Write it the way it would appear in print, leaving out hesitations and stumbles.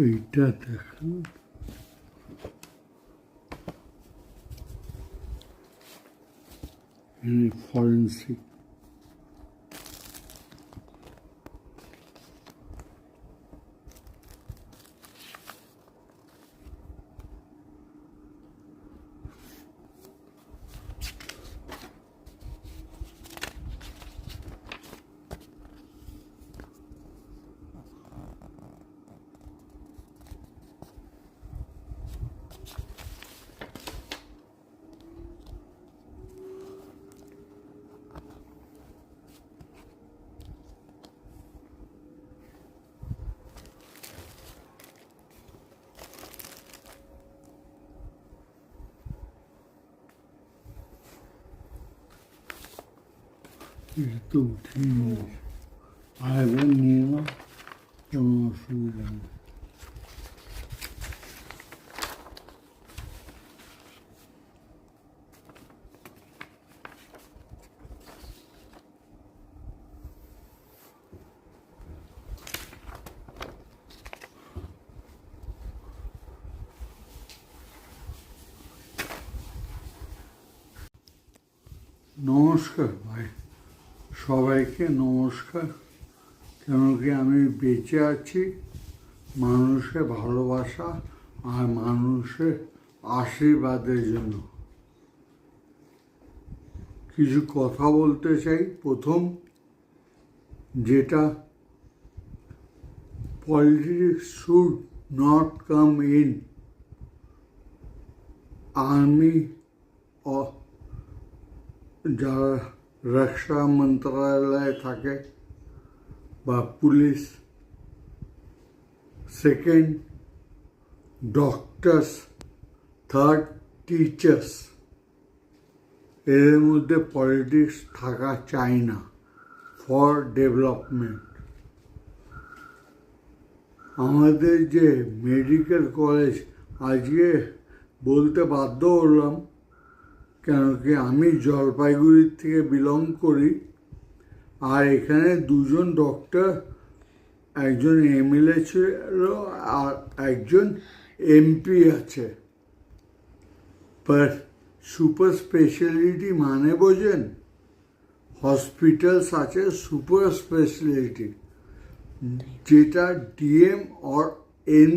এইটা দেখুন, ফরেন্সিক। এটা তো উঠিয়ে আরেকবার নিয়ে নাও, কোনো অসুবিধা নেই। নমস্কার ভাই, সবাইকে নমস্কার। কেন কি আমি বেঁচে আছি মানুষের ভালোবাসা আর মানুষের আশীর্বাদের জন্য। কিছু কথা বলতে চাই। প্রথম, যেটা politics should not come in army or যারা রক্ষা মন্ত্রণালয়ে থাকে বা police. Second, doctors. Third, teachers. এর মধ্যে পলিটিক্স থাকা চাই না ফর ডেভেলপমেন্ট। আমাদের যে মেডিকেল কলেজ, আজকে বলতে বাধ্য হলাম কেন কি আমি জলপাইগুড়ির থেকে বিলং করি, আর এখানে দুজন ডক্টর, একজন এমএলএ ছিল আর একজন এমপি আছে। বাট সুপার স্পেশালিটি মানে বোঝেন? হসপিটালস আছে সুপার স্পেশালিটি, যেটা ডিএম অর এন